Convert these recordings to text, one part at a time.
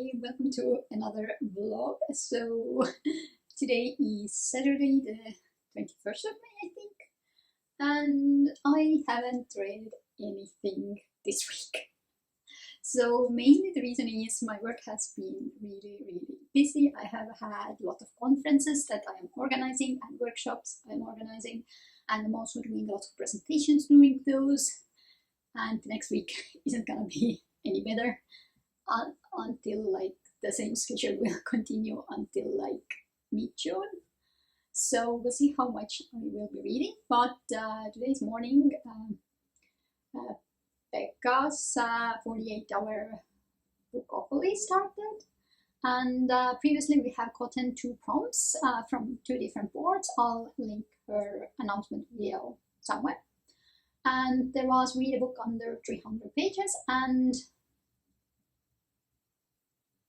Hi, welcome to another vlog. So today is Saturday the 21st of May, I think, and I haven't read anything this week. So mainly the reason is my work has been really busy. I have had a lot of conferences that I am organizing and workshops I'm organizing, and I'm also doing a lot of presentations during those, and the next week isn't gonna be any better until like the same schedule will continue until like mid-June. So we'll see how much I will be reading. But today's morning, Becca's 48-hour Bookopoly started, and previously we have gotten 2 prompts from 2 different boards. I'll link her announcement video somewhere. And there was read a book under 300 pages and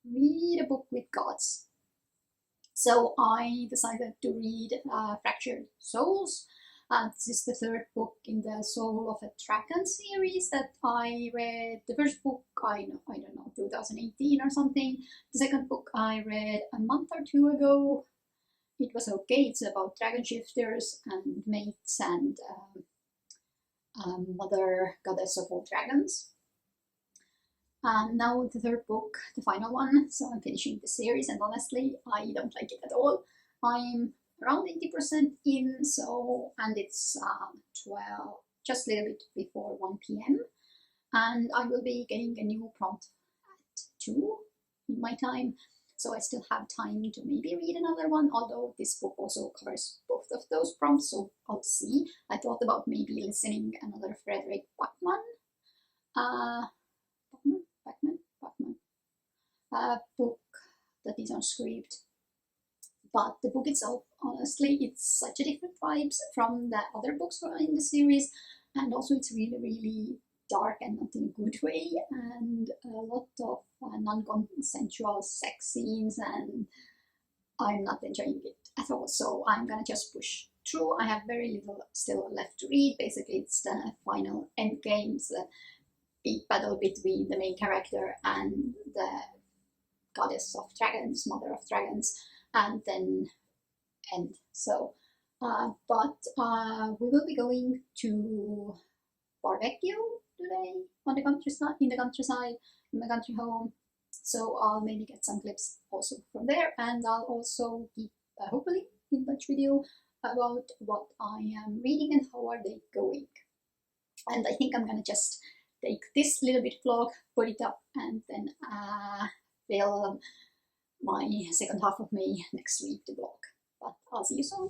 read a book with gods. So I decided to read Fractured Souls. This is the 3rd book in the Soul of a Dragon series that I read. The first book, I don't know, 2018 or something. The 2nd book I read a month or 2 ago. It was okay. It's about dragon shifters and mates and mother goddess of all dragons. And now the 3rd book, the final one, so I'm finishing the series, and honestly I don't like it at all. I'm around 80% in, and it's 12, just a little bit before 1 p.m. and I will be getting a new prompt at 2 in my time, so I still have time to maybe read another one, although this book also covers both of those prompts, so I'll see. I thought about maybe listening another Frederick Bachman book that is on script, but the book itself, honestly, it's such a different vibes from the other books in the series, and also it's really dark and not in a good way, and a lot of non-consensual sex scenes, and I'm not enjoying it at all, so I'm gonna just push through. I have very little still left to read. Basically it's the final end games, the big battle between the main character and the goddess of dragons, mother of dragons, and then end. So but we will be going to barbecue today on the countryside, in my country home, so I'll maybe get some clips also from there, and I'll also keep hopefully in touch with you about what I am reading and how are they going. And I think I'm gonna just take this little bit vlog, put it up, and then film my 2nd half of May next week, the vlog. But I'll see you soon.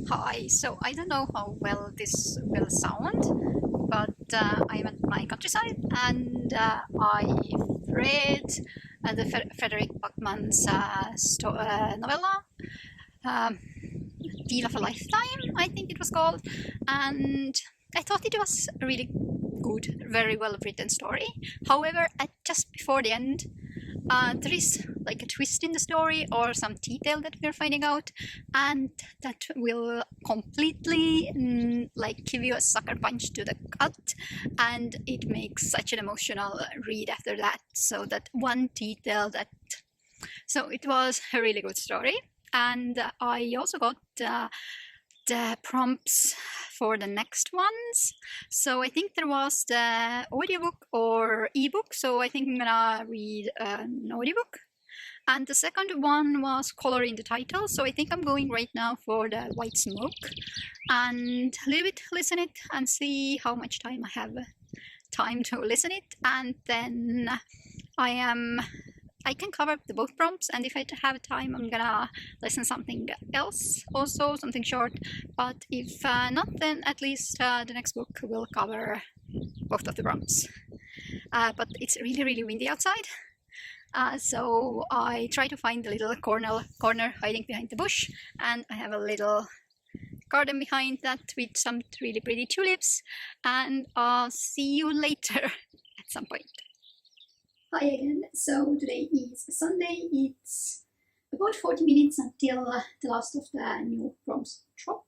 Hi, so I don't know how well this will sound, but I'm at my countryside, and I've read the Frederick Bachman's novella, Deal of a Lifetime, I think it was called, and I thought it was a really good, very well written story. However, just before the end, there is like a twist in the story or some detail that we're finding out, and that will completely like give you a sucker punch to the gut, and it makes such an emotional read after that. So that one detail that, so it was a really good story. And I also got the prompts for the next ones. So I think there was the audiobook or ebook, so I think I'm gonna read an audiobook. And the 2nd one was color in the title, so I think I'm going right now for the White Smoke and a little bit listen it and see how much time I have time to listen it, and then I can cover the both prompts, and if I have time I'm gonna listen something else, also something short, but if not, then at least the next book will cover both of the prompts. But it's really windy outside, so I try to find the little corner hiding behind the bush, and I have a little garden behind that with some really pretty tulips, and I'll see you later at some point. Hi again, so today is Sunday. It's about 40 minutes until the last of the new prompts drop,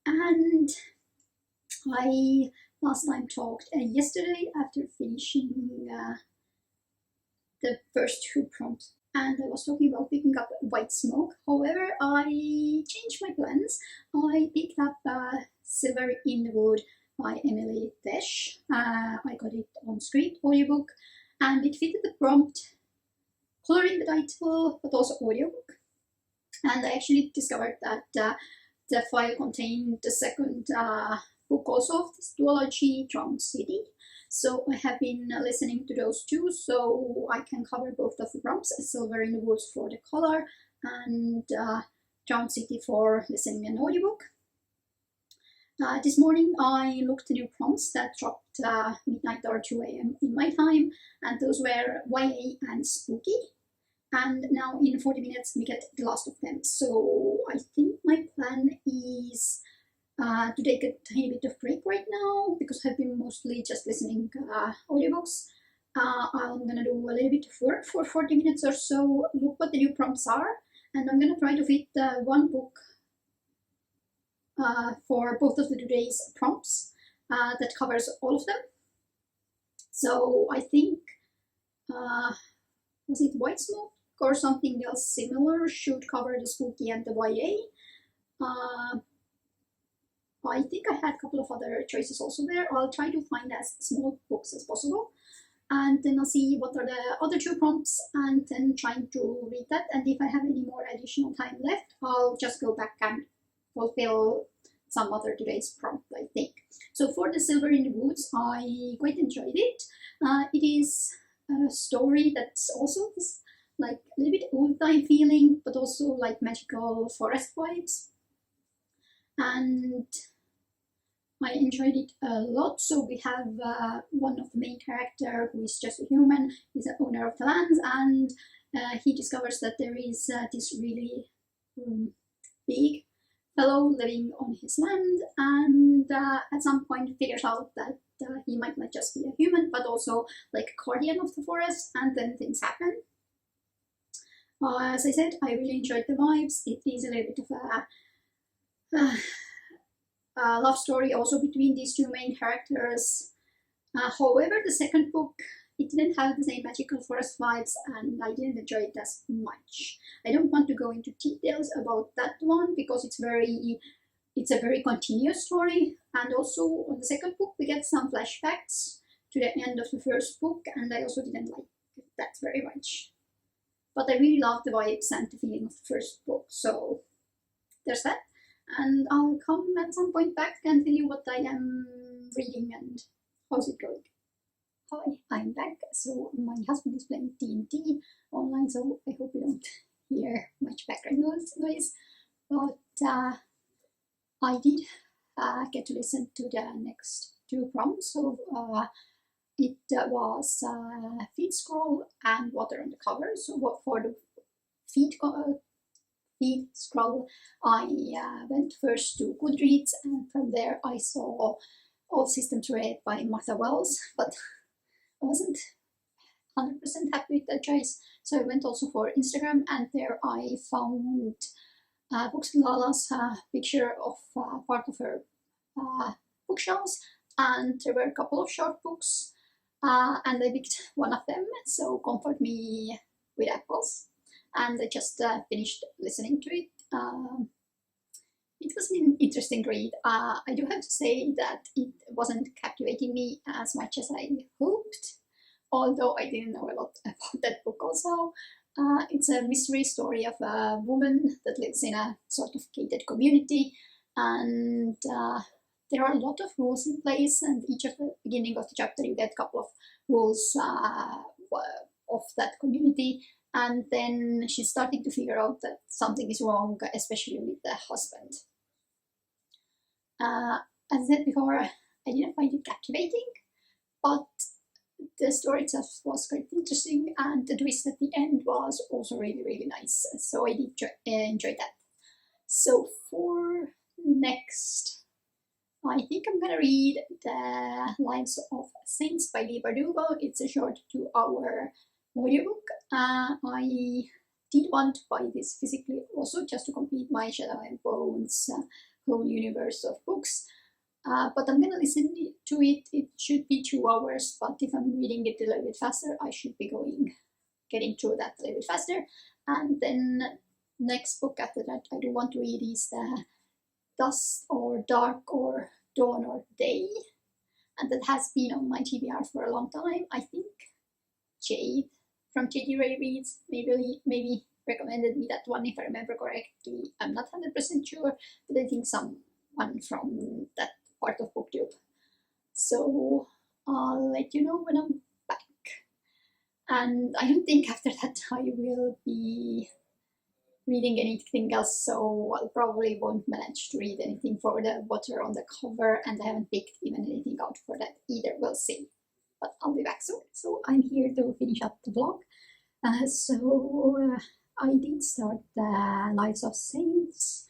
and I last time talked yesterday after finishing the first two prompts. And I was talking about picking up White Smoke. However, I changed my plans. I picked up Silver in the Wood by Emily Desch. I got it on Script audiobook, and it fitted the prompt, coloring the title, but also audiobook. And I actually discovered that the file contained the second book also of this duology, Drowned City. So I have been listening to those two, so I can cover both of the prompts, Silver in the Woods for the color and Drowned City for listening an audiobook. This morning I looked at new prompts that dropped midnight or 2 a.m. in my time, and those were YA and spooky. And now in 40 minutes we get the last of them. So I think my plan is to take a tiny bit of break right now, because I've been mostly just listening audiobooks. I'm gonna do a little bit of work for 40 minutes or so, look what the new prompts are, and I'm gonna try to fit one book for both of the today's prompts that covers all of them. So I think, was it White Smoke or something else similar should cover the spooky and the YA. I think I had a couple of other choices also there. I'll try to find as small books as possible, and then I'll see what are the other two prompts, and then trying to read that. And if I have any more additional time left, I'll just go back and fulfill some other today's prompt, I think. So for the Silver in the Woods, I quite enjoyed it. It is a story that's also this like a little bit old-time feeling, but also like magical forest vibes. And I enjoyed it a lot. So we have one of the main character who is just a human. He's the owner of the lands, and he discovers that there is this really big fellow living on his land, and at some point figures out that he might not just be a human, but also like a guardian of the forest, and then things happen. As I said, I really enjoyed the vibes. It is a little bit of a love story also between these two main characters. However, the second book, it didn't have the same magical forest vibes, and I didn't enjoy it as much. I don't want to go into details about that one because it's a very continuous story, and also on the second book we get some flashbacks to the end of the first book, and I also didn't like that very much. But I really love the vibes and the feeling of the first book, so there's that. And I'll come at some point back and tell you what I am reading and how's it going. Hi, I'm back. So my husband is playing D&D online, so I hope you don't hear much background noise. But I did get to listen to the next two prompts. So it was Feed Scroll and Water on the Cover. So for the Feed Scroll, I went first to Goodreads, and from there I saw All Systems Red by Martha Wells, but I wasn't 100% happy with that choice. So I went also for Instagram, and there I found Books and Lala's picture of part of her bookshelves, and there were a couple of short books, and I picked one of them, so Comfort Me with Apples, and I just finished listening to it. It was an interesting read. I do have to say that it wasn't captivating me as much as I hoped, although I didn't know a lot about that book also. It's a mystery story of a woman that lives in a sort of gated community, and there are a lot of rules in place, and each of the beginning of the chapter you get a couple of rules of that community, and then she's starting to figure out that something is wrong, especially with the husband. As I said before, I didn't find it captivating, but the story itself was quite interesting, and the twist at the end was also really, really nice. So I did enjoy that. So for next, I think I'm gonna read The Lives of Saints by Lee Bardugo. It's a short 2-hour audiobook. I did want to buy this physically also, just to complete my Shadow and Bones whole universe of books. But I'm gonna listen to it. It should be 2 hours, but if I'm reading it a little bit faster, I should be going getting through that a little bit faster. And then next book after that I do want to read is the Dusk or Dark or Dawn or Day, and that has been on my TBR for a long time. I think Jade from JD Ray Reads maybe recommended me that one, if I remember correctly. I'm not 100% sure, but I think someone from that part of BookTube. So I'll let you know when I'm back. And I don't think after that I will be reading anything else, so I probably won't manage to read anything for the Water on the Cover, and I haven't picked even anything out for that either. We'll see. But I'll be back soon. So I'm here to finish up the vlog. I did start the Lives of Saints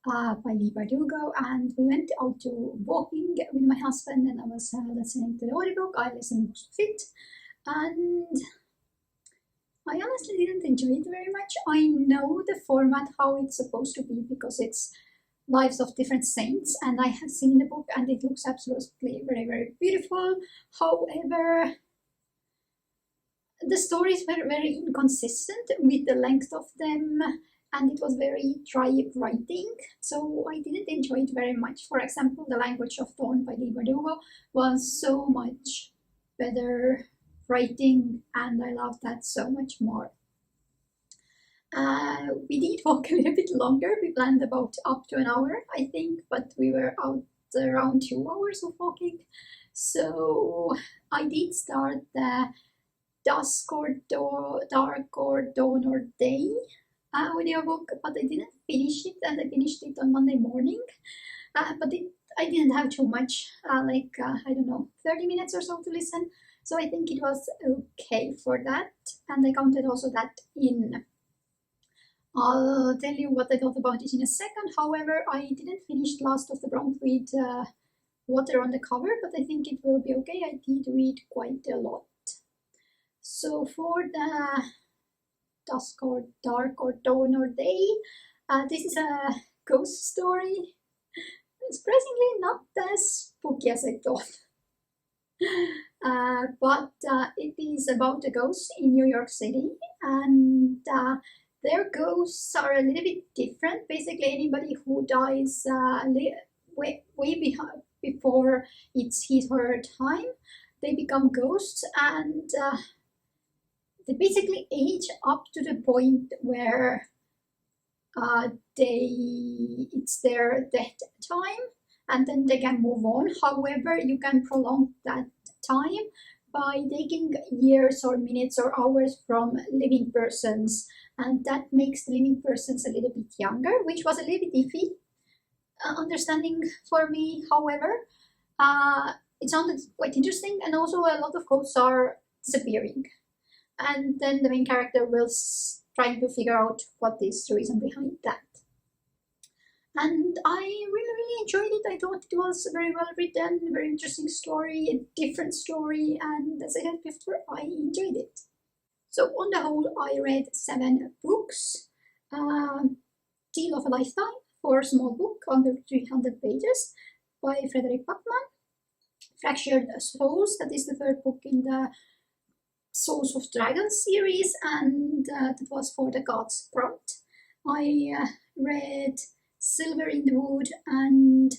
by Leigh Bardugo, and we went out to walking with my husband, and I was listening to the audiobook. I listened most of it, and I honestly didn't enjoy it very much. I know the format, how it's supposed to be, because it's lives of different saints, and I have seen the book and it looks absolutely very, very beautiful. However, the stories were very inconsistent with the length of them, and it was very dry writing, so I didn't enjoy it very much. For example, The Language of Dawn by Leigh Bardugo was so much better writing, and I love that so much more. We did walk a little bit longer. We planned about up to an hour, I think, but we were out around 2 hours of walking. So I did start the Dusk or Dark or Dawn or Day audiobook, but I didn't finish it, and I finished it on Monday morning. But I didn't have too much, I don't know, 30 minutes or so to listen. So I think it was okay for that, and I counted also that in. I'll tell you what I thought about it in a second. However, I didn't finish Last of the Bronx with Water on the Cover, but I think it will be okay. I did read quite a lot. So for the Dusk or Dark or Dawn or Day, this is a ghost story. Surprisingly not as spooky as I thought. But it is about a ghost in New York City, and their ghosts are a little bit different. Basically, anybody who dies way before it's his or her time, they become ghosts, and they basically age up to the point where it's their death time, and then they can move on. However, you can prolong that time by taking years or minutes or hours from living persons, and that makes the living persons a little bit younger, which was a little bit iffy understanding for me. However, it sounded quite interesting, and also a lot of ghosts are disappearing, and then the main character will try to figure out what is the reason behind that. And I really enjoyed it. I thought it was very well written, a very interesting story, a different story, and as I said before, I enjoyed it. So on the whole, I read 7 books. Deal of a Lifetime, for a small book, under 300 pages, by Frederick Backman. Fractured Souls, that is the 3rd book in the Souls of Dragons series, and that was for the Gods prompt. I read Silver in the Wood and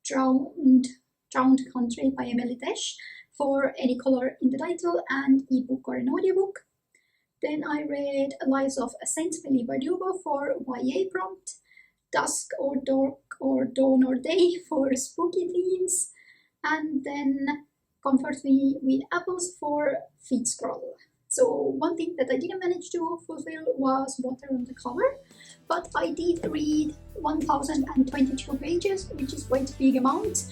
Drowned Country by Emily Desch for any color in the title and ebook or an audiobook. Then I read Lives of Saints by Leigh Bardugo for YA prompt, Dusk or Dark or Dawn or Day for spooky themes, and then Comfort Me with Apples for feed scroll. So one thing that I didn't manage to fulfill was Water on the Cover, but I did read 1022 pages, which is quite a big amount.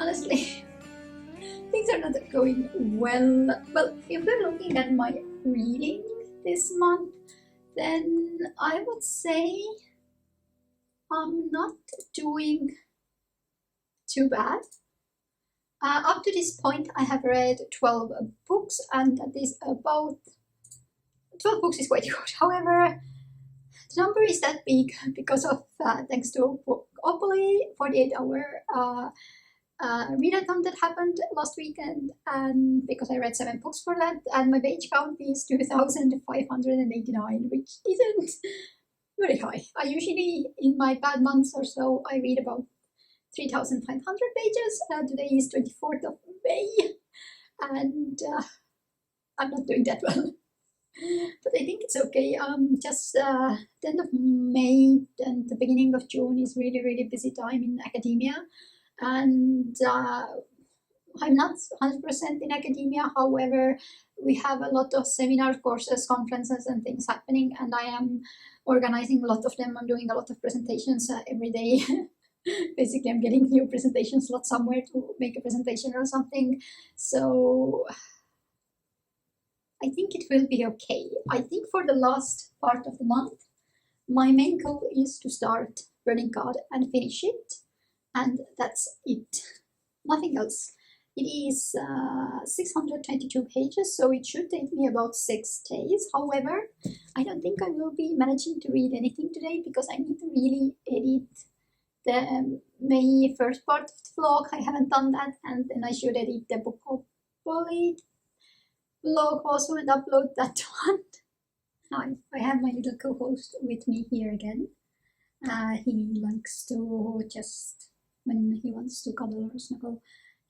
honestly, things are not going well. Well, if we're looking at my reading this month, then I would say I'm not doing too bad. Up to this point, I have read 12 books, and that is about 12 books is quite good. However, the number is that big because of thanks to Bookopoly 48-hour readathon that happened last weekend, and because I read 7 books for that, and my page count is 2,589, which isn't very high. I usually, in my bad months or so, I read about 3,500 pages. Today is 24th of May, and I'm not doing that well. But I think it's okay. Just the end of May and the beginning of June is really busy time in academia, and I'm not 100% in academia. However, we have a lot of seminars, courses, conferences and things happening, and I am organizing a lot of them. I'm doing a lot of presentations every day. Basically, I'm getting new presentation slots somewhere to make a presentation or something. So I think it will be okay. I think for the last part of the month, my main goal is to start Burning God and finish it. And that's it. Nothing else. It is 622 pages, so it should take me about 6 days. However, I don't think I will be managing to read anything today because I need to really edit the May first part of the vlog. I haven't done that, and then I should edit the Bookopoly vlog also and upload that one. I have my little co-host with me here again. He likes to just, when he wants to cuddle or snuggle,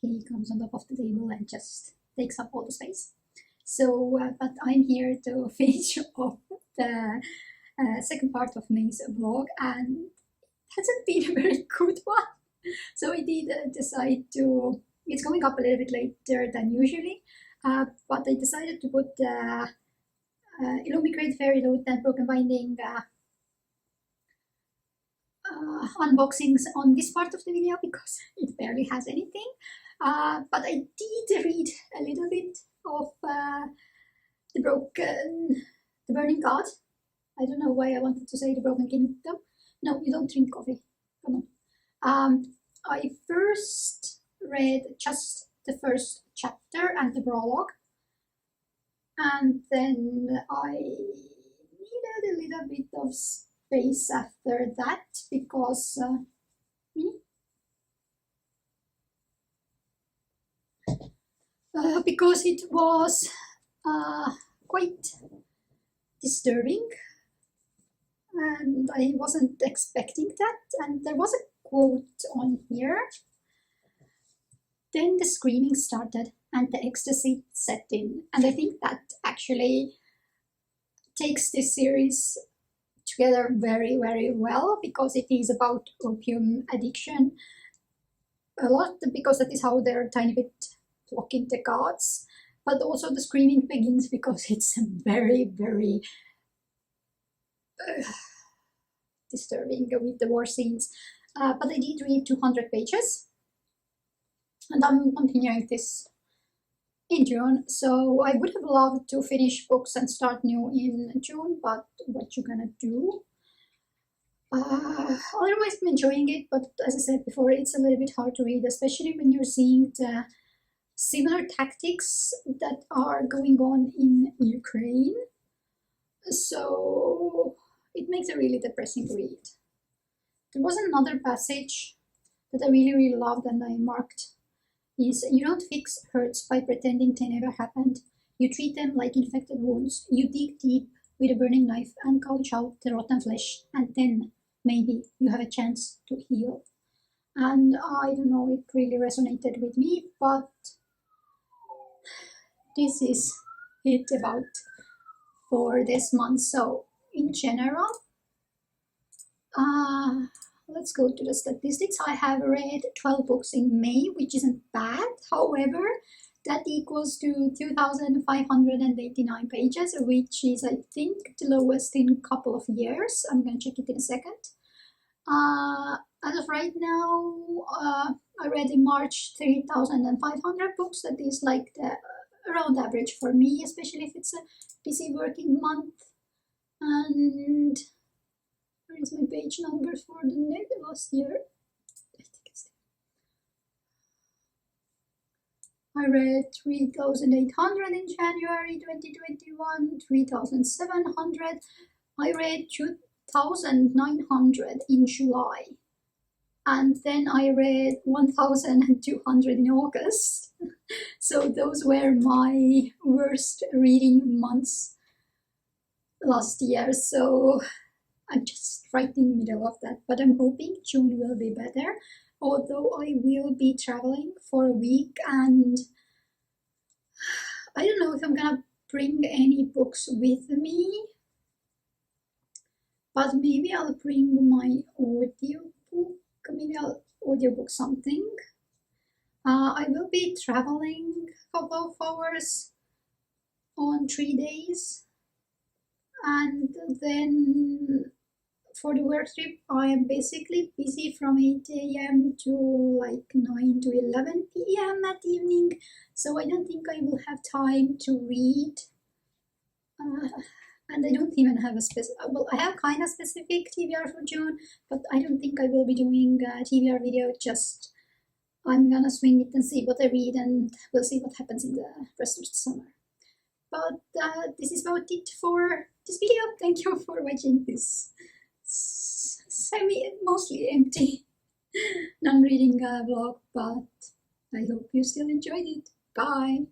he comes on top of the table and just takes up all the space. So, but I'm here to finish off the second part of May's vlog, and hasn't been a very good one. So I did decide to, it's going up a little bit later than usually, but I decided to put the Illumicrate, FairyLoot and Broken Binding unboxings on this part of the video because it barely has anything. But I did read a little bit of the Burning God. I don't know why I wanted to say the Broken Kingdom. No, you don't drink coffee. Come on. I first read just the first chapter and the prologue, and then I needed a little bit of space after that because it was quite disturbing. And I wasn't expecting that, and there was a quote on here. Then the screaming started and the ecstasy set in, and I think that actually takes this series together very well because it is about opium addiction a lot, because that is how they're a tiny bit blocking the gods, but also the screaming begins because it's very disturbing with the war scenes. But I did read 200 pages, and I'm continuing this in June. So I would have loved to finish books and start new in June, but what you gonna do? Otherwise, I'm enjoying it, but as I said before, it's a little bit hard to read, especially when you're seeing the similar tactics that are going on in Ukraine. So it makes a really depressing read. There was another passage that I really loved and I marked. Is you don't fix hurts by pretending they never happened. You treat them like infected wounds. You dig deep with a burning knife and gouge out the rotten flesh, and then maybe you have a chance to heal. And I don't know, it really resonated with me, but this is it about for this month. So in general, let's go to the statistics. I have read 12 books in May, which isn't bad. However, that equals to 2,589 pages, which is, I think, the lowest in a couple of years. I'm going to check it in a second. As of right now, I read in March 3,500 books. That is like the around average for me, especially if it's a busy working month. And where is my page number for the last year? I read 3,800 in January 2021, 3,700. I read 2,900 in July. And then I read 1,200 in August. So those were my worst reading months last year. So I'm just right in the middle of that. But I'm hoping June will be better. Although I will be traveling for a week, and I don't know if I'm gonna bring any books with me, but maybe I'll bring my audiobook. Maybe I'll audiobook something. I will be traveling a couple of hours on 3 days, and then for the work trip I am basically busy from 8 a.m. to like 9 to 11 p.m. at evening, so I don't think I will have time to read. And I don't even have a specific, well, I have kind of specific TBR for June, but I don't think I will be doing a TBR video. Just I'm gonna swing it and see what I read, and we'll see what happens in the rest of the summer. But this is about it for this video. Thank you for watching this mostly empty non-reading vlog, but I hope you still enjoyed it. Bye!